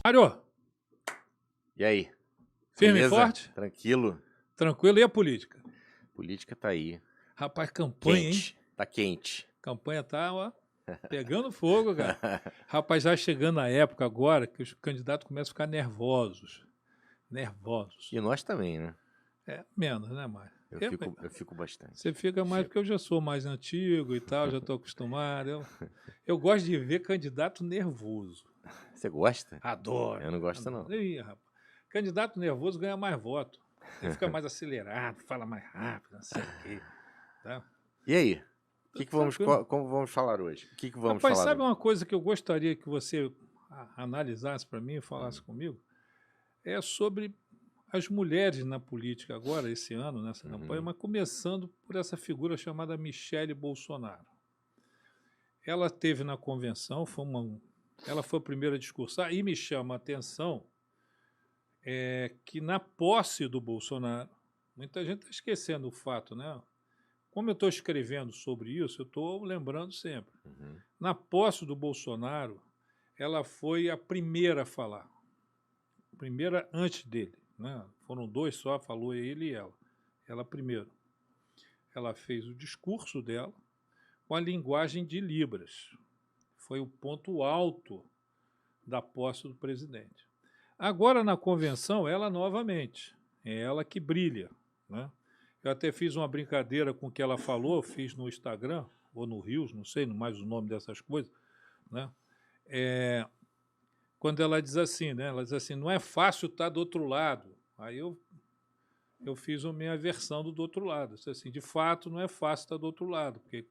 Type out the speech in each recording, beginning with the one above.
Mário, E aí? firme e Beleza? forte? Tranquilo? Tranquilo. E a política? Política tá aí. Rapaz, campanha, hein? Quente. Tá quente. Campanha tá, ó, pegando fogo, cara. Rapaz, já chegando a época agora que os candidatos começam a ficar nervosos. Nervosos. E nós também, né? É, menos, né, Mário? Eu fico bastante. Você fica mais Fico. porque eu já sou mais antigo e tal, já estou acostumado. Eu gosto de ver candidato nervoso. Você gosta? Adoro. Eu não gosto, Adoro. não. Ih, rapaz. Candidato nervoso ganha mais voto. Ele fica mais acelerado, fala mais rápido, não sei o quê. Tá? E aí? Tranquilo. Como vamos falar hoje? O que vamos Rapaz, falar sabe hoje? uma coisa que eu gostaria que você analisasse para mim e falasse comigo? É sobre as mulheres na política agora, esse ano, nessa campanha, mas começando por essa figura chamada Michele Bolsonaro. Ela teve na convenção, ela foi a primeira a discursar, e me chama a atenção que na posse do Bolsonaro, muita gente está esquecendo o fato, né? Como eu estou escrevendo sobre isso, eu estou lembrando sempre. Na posse do Bolsonaro, ela foi a primeira a falar. A primeira antes dele. Né? Foram dois só, falou ele e ela. Ela primeiro. Ela fez o discurso dela com a linguagem de Libras. Foi o ponto alto da posse do presidente. Agora, na convenção, ela novamente. É ela que brilha. Né? Eu até fiz uma brincadeira com o que ela falou, fiz no Instagram, ou no Rios, não sei mais o nome dessas coisas, né? Quando ela diz assim, né? Ela diz assim, não é fácil estar do outro lado. Aí eu fiz a minha versão do outro lado. Disse assim, de fato, não é fácil estar do outro lado, porque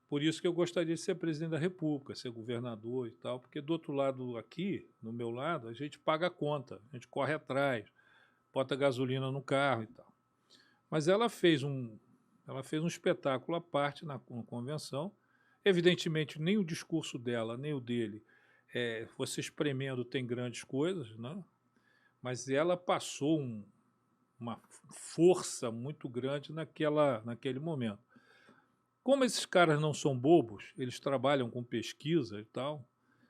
por isso que eu gostaria de ser presidente da República, ser governador e tal, porque do outro lado aqui, no meu lado, a gente paga a conta, a gente corre atrás, bota gasolina no carro e tal. Mas ela fez um espetáculo à parte na convenção. Evidentemente, nem o discurso dela, nem o dele, você espremendo tem grandes coisas, né? Mas ela passou uma força muito grande naquele momento. Como esses caras não são bobos, eles trabalham com pesquisa e tal,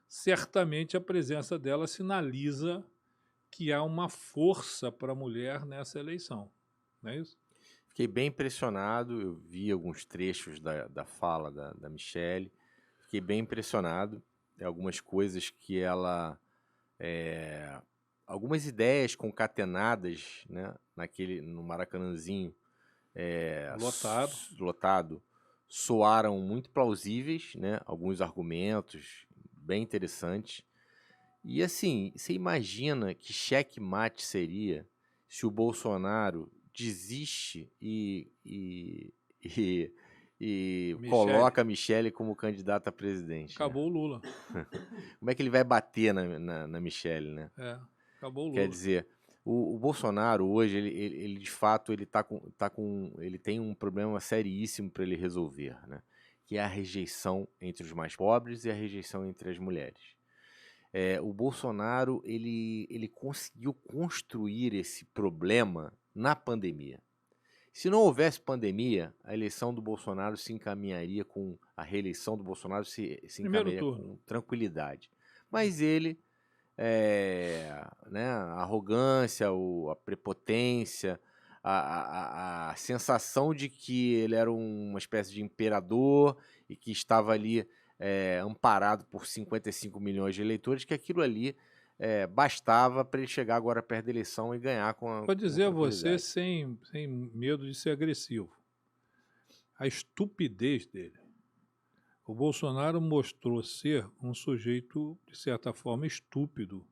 certamente a presença dela sinaliza que há uma força para a mulher nessa eleição. Não é isso? Fiquei bem impressionado. Eu vi alguns trechos da fala da Michele. Fiquei bem impressionado. Algumas coisas que ela... algumas ideias concatenadas, né, no Maracanãzinho lotado, soaram muito plausíveis, né? Alguns argumentos bem interessantes. E assim, você imagina que checkmate seria se o Bolsonaro desiste e coloca a Michele como candidata a presidente? Acabou, né? O Lula. Como é que ele vai bater na Michele, né? Acabou o Lula. Quer dizer, o Bolsonaro hoje, ele de fato, ele tem um problema seríssimo para ele resolver, né? Que é a rejeição entre os mais pobres e a rejeição entre as mulheres. O Bolsonaro, ele conseguiu construir esse problema na pandemia. Se não houvesse pandemia, a eleição do Bolsonaro se encaminharia com... A reeleição do Bolsonaro se encaminharia com tranquilidade. Mas ele... né, a arrogância, a prepotência, a sensação de que ele era uma espécie de imperador e que estava ali amparado por 55 milhões de eleitores, que aquilo ali bastava para ele chegar agora perto da eleição e ganhar com Vou dizer a você, sem medo de ser agressivo, a estupidez dele. O Bolsonaro mostrou ser um sujeito, de certa forma, estúpido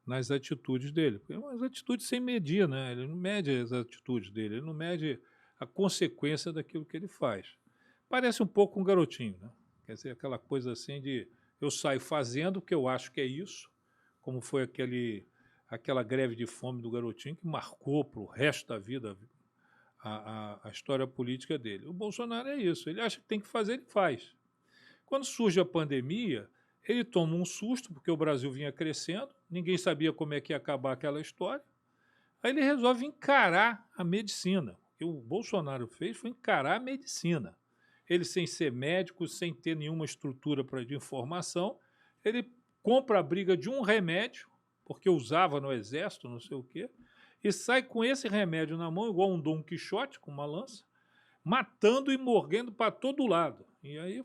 nas atitudes dele. Porque umas atitudes sem medir, né? Ele não mede as atitudes dele, ele não mede a consequência daquilo que ele faz. Parece um pouco um garotinho, né? Quer dizer, aquela coisa assim de eu saio fazendo o que eu acho que é isso, como foi aquela greve de fome do garotinho que marcou para o resto da vida a história política dele. O Bolsonaro é isso, ele acha que tem que fazer, ele faz. Quando surge a pandemia, ele toma um susto, porque o Brasil vinha crescendo, ninguém sabia como é que ia acabar aquela história, aí ele resolve encarar a medicina. O que o Bolsonaro fez foi encarar a medicina. Ele, sem ser médico, sem ter nenhuma estrutura de informação, ele compra a briga de um remédio porque usava no exército, não sei o quê, e sai com esse remédio na mão, igual um Dom Quixote, com uma lança, matando e mordendo para todo lado. E aí,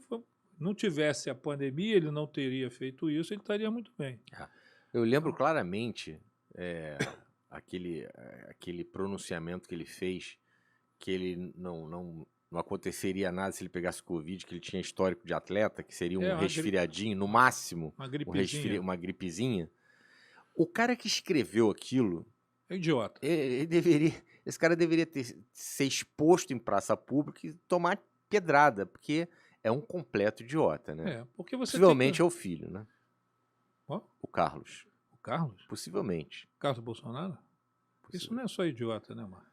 não tivesse a pandemia, ele não teria feito isso, ele estaria muito bem. Eu lembro claramente aquele pronunciamento que ele fez, que ele não aconteceria nada se ele pegasse Covid, que ele tinha histórico de atleta, que seria um resfriadinho, no máximo, uma gripezinha. O cara que escreveu aquilo... É idiota. Esse cara deveria ser exposto em praça pública e tomar pedrada, porque é um completo idiota, né? Porque você possivelmente é o filho, né? O Carlos. O Carlos? Possivelmente. Carlos Bolsonaro? Isso não é só idiota, né, Marcos?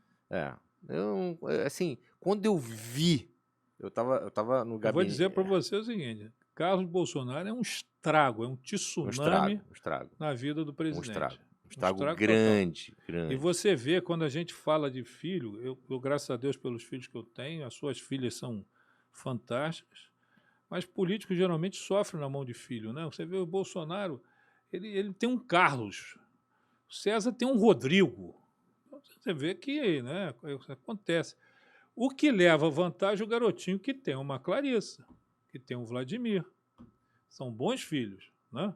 Assim, quando eu vi, eu tava no gabinete... Eu vou dizer para você o seguinte, Carlos Bolsonaro é um estrago, é um tsunami na vida do presidente. Um estrago grande. E você vê, quando a gente fala de filho, eu, graças a Deus pelos filhos que eu tenho, as suas filhas são fantásticas, mas políticos geralmente sofrem na mão de filho, né? Você vê o Bolsonaro, ele tem um Carlos, o César tem um Rodrigo. Você vê que, né, acontece. O que leva vantagem o garotinho que tem uma Clarissa, que tem um Vladimir. São bons filhos, né?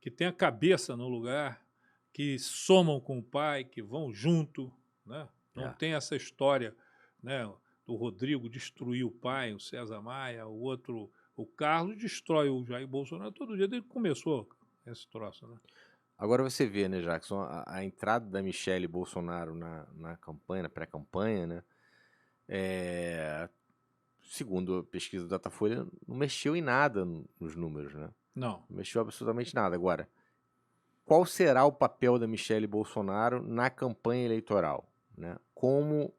Que tem a cabeça no lugar, que somam com o pai, que vão junto, né? Não tem essa história, né, do Rodrigo destruir o pai, o César Maia, o outro, o Carlos, destrói o Jair Bolsonaro. Todo dia desde que começou esse troço, né? Agora você vê, né, Jackson, a entrada da Michelle Bolsonaro na campanha, na pré-campanha, né? Segundo a pesquisa do Datafolha, não mexeu em nada nos números, né? Não mexeu absolutamente nada. Agora, qual será o papel da Michelle Bolsonaro na campanha eleitoral, né? Como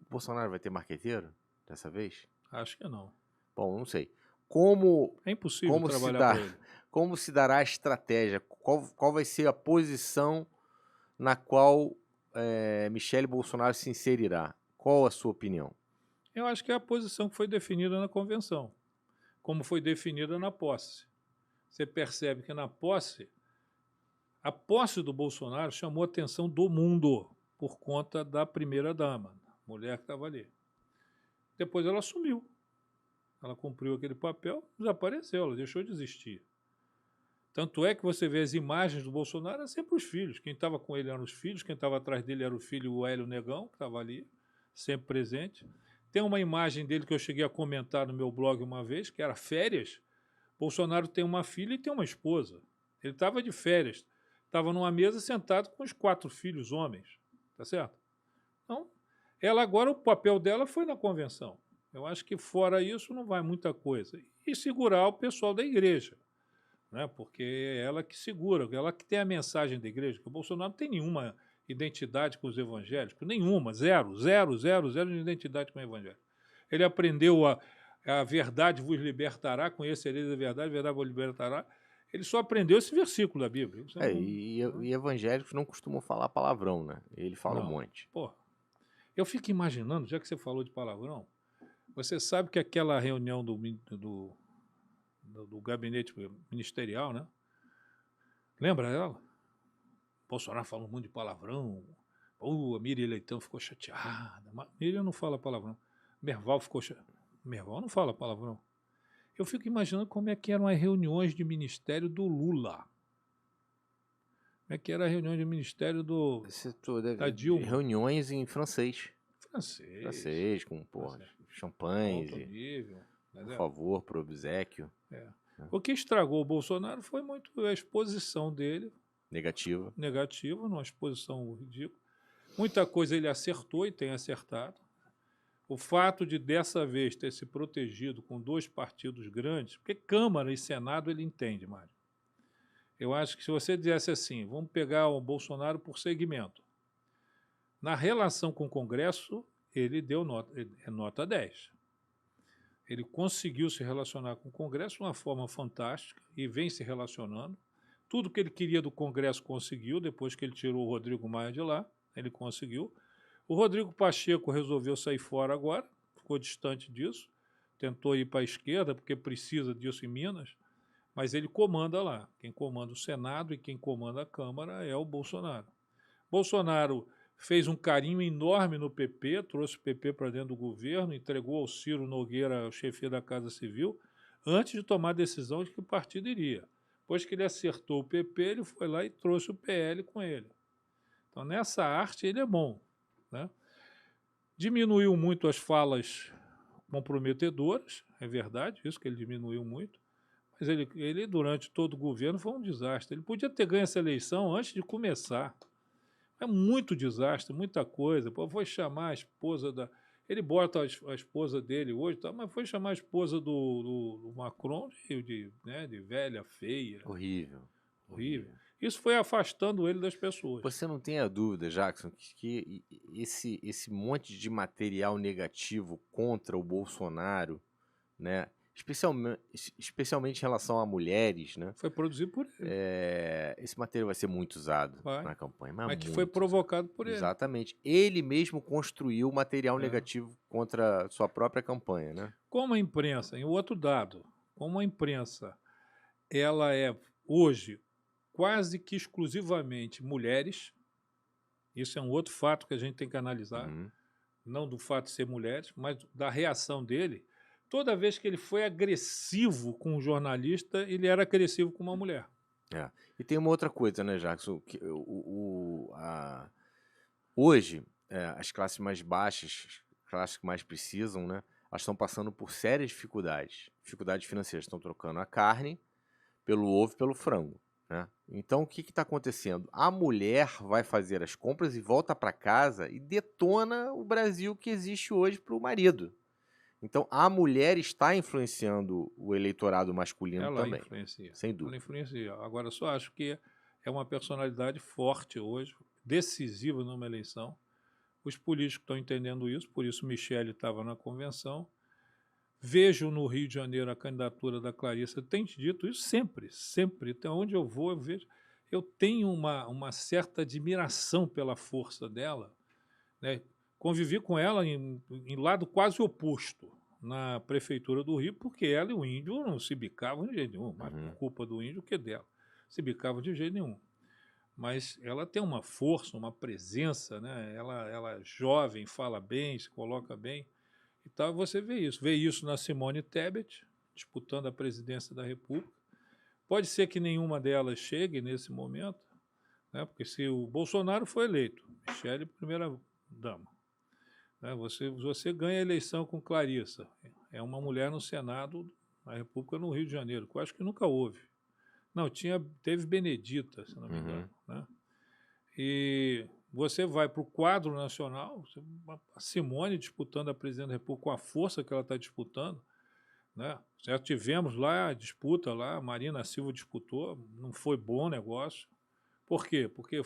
Bolsonaro vai ter marqueteiro dessa vez? Acho que não. Bom, não sei. É impossível trabalhar para ele. Como se dará a estratégia? Qual vai ser a posição na qual Michelle Bolsonaro se inserirá? Qual a sua opinião? Eu acho que é a posição que foi definida na convenção, como foi definida na posse. Você percebe que na posse, a posse do Bolsonaro chamou a atenção do mundo por conta da primeira-dama, mulher que estava ali. Depois ela sumiu. Ela cumpriu aquele papel, desapareceu, ela deixou de existir. Tanto é que você vê as imagens do Bolsonaro, é sempre os filhos. Quem estava com ele eram os filhos, quem estava atrás dele era o filho, o Hélio Negão, que estava ali, sempre presente. Tem uma imagem dele que eu cheguei a comentar no meu blog uma vez, que era férias. Bolsonaro tem uma filha e tem uma esposa. Ele estava de férias, estava numa mesa sentado com os 4 filhos homens, tá certo? Então, ela agora, o papel dela foi na convenção. Eu acho que fora isso não vai muita coisa. E segurar o pessoal da igreja, né? Porque é ela que segura, ela que tem a mensagem da igreja, que o Bolsonaro não tem nenhuma identidade com os evangélicos, nenhuma, zero de identidade com o evangélico. Ele aprendeu a verdade vos libertará, conhecereis a verdade vos libertará. Ele só aprendeu esse versículo da Bíblia. E evangélicos não costumam falar palavrão, né? Ele fala um monte. Pô, eu fico imaginando, já que você falou de palavrão, você sabe que aquela reunião do gabinete ministerial, né? Lembra dela? Bolsonaro falou muito de palavrão. A Miriam Leitão ficou chateada. Miriam não fala palavrão. Merval ficou chateado. Merval não fala palavrão. Eu fico imaginando como é que eram as reuniões de ministério do Lula. Como é que era a reunião de ministério da Dilma. Reuniões em francês. Francês, com champanhes. Alto nível. Por favor, pro obséquio. O que estragou o Bolsonaro foi muito a exposição dele. Negativa, numa exposição ridícula. Muita coisa ele acertou e tem acertado. O fato de, dessa vez, ter se protegido com 2 partidos grandes, porque Câmara e Senado ele entende, Mário. Eu acho que se você dissesse assim, vamos pegar o Bolsonaro por segmento. Na relação com o Congresso, ele deu nota 10. Ele conseguiu se relacionar com o Congresso de uma forma fantástica e vem se relacionando. Tudo que ele queria do Congresso conseguiu, depois que ele tirou o Rodrigo Maia de lá, ele conseguiu. O Rodrigo Pacheco resolveu sair fora agora, ficou distante disso, tentou ir para a esquerda, porque precisa disso em Minas, Mas ele comanda lá. Quem comanda o Senado e quem comanda a Câmara é o Bolsonaro. Bolsonaro fez um carinho enorme no PP, trouxe o PP para dentro do governo, entregou ao Ciro Nogueira, o chefe da Casa Civil, antes de tomar a decisão de que o partido iria. Depois que ele acertou o PP, ele foi lá e trouxe o PL com ele. Então, nessa arte, ele é bom, né? Diminuiu muito as falas comprometedoras, é verdade, isso que ele diminuiu muito, mas ele durante todo o governo, foi um desastre. Ele podia ter ganho essa eleição antes de começar. É muito desastre, muita coisa. Pô, foi chamar a esposa da... Ele bota a esposa dele hoje, tá? Mas foi chamar a esposa do Macron de velha, feia. Horrível. Horrível. Isso foi afastando ele das pessoas. Você não tem a dúvida, Jackson, que esse monte de material negativo contra o Bolsonaro, né? Especialmente em relação a mulheres, né? Foi produzido por ele. Esse material vai ser muito usado na campanha. Mas que foi provocado por ele. Exatamente. Ele mesmo construiu material negativo contra a sua própria campanha, né? Como a imprensa, em outro dado, como a imprensa, ela é hoje quase que exclusivamente mulheres, isso é um outro fato que a gente tem que analisar, não do fato de ser mulheres, mas da reação dele. Toda vez que ele foi agressivo com um jornalista, ele era agressivo com uma mulher. E tem uma outra coisa, né, Jackson? Hoje, as classes mais baixas, classes que mais precisam, né, elas estão passando por sérias dificuldades. Dificuldades financeiras. Estão trocando a carne pelo ovo e pelo frango, né? Então, o que está acontecendo? A mulher vai fazer as compras e volta para casa e detona o Brasil que existe hoje para o marido. Então, a mulher está influenciando o eleitorado masculino também. Ela influencia. Sem dúvida. Ela influencia. Agora, eu só acho que é uma personalidade forte hoje, decisiva numa eleição. Os políticos estão entendendo isso, por isso Michele estava na convenção. Vejo no Rio de Janeiro a candidatura da Clarissa, tem dito isso sempre, sempre. Até onde eu vou, eu vejo. Eu tenho uma certa admiração pela força dela, né? Convivi com ela em lado quase oposto na prefeitura do Rio, porque ela e o índio não se bicavam de jeito nenhum, mais por culpa do índio que dela. Se bicavam de jeito nenhum. Mas ela tem uma força, uma presença, né? Ela é jovem, fala bem, se coloca bem. Então você vê isso. Vê isso na Simone Tebet, disputando a presidência da República. Pode ser que nenhuma delas chegue nesse momento, né? Porque se o Bolsonaro foi eleito, Michele, primeira-dama. Você ganha a eleição com Clarissa. É uma mulher no Senado da República no Rio de Janeiro, que eu acho que nunca houve. Não, teve Benedita, se não me engano. Né? E você vai para o quadro nacional, a Simone disputando a presidência da República com a força que ela está disputando. Né? Já tivemos lá a disputa, a Marina Silva disputou, não foi bom negócio. Por quê? Porque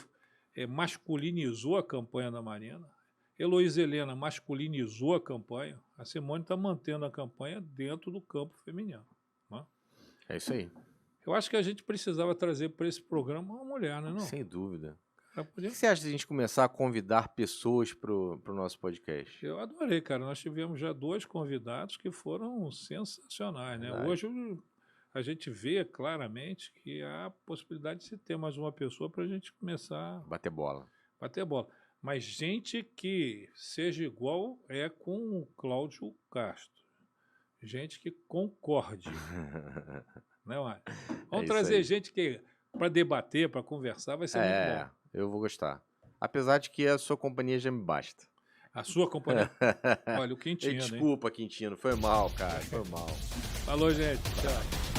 masculinizou a campanha da Marina. Heloísa Helena masculinizou a campanha, a Simone está mantendo a campanha dentro do campo feminino. Né? É isso aí. Eu acho que a gente precisava trazer para esse programa uma mulher, não é? Sem dúvida. O que você acha de a gente começar a convidar pessoas para o nosso podcast? Eu adorei, cara. Nós tivemos já 2 convidados que foram sensacionais, né? Hoje a gente vê claramente que há a possibilidade de se ter mais uma pessoa para a gente começar... Bater bola. Mas gente que seja igual com o Cláudio Castro. Gente que concorde. Né, Mário? Vamos trazer gente que, para debater, para conversar, vai ser muito bom. Eu vou gostar. Apesar de que a sua companhia já me basta. A sua companhia? Olha, o Quintino, Desculpa, Quintino. Foi mal, cara. Foi mal. Falou, gente. Tchau.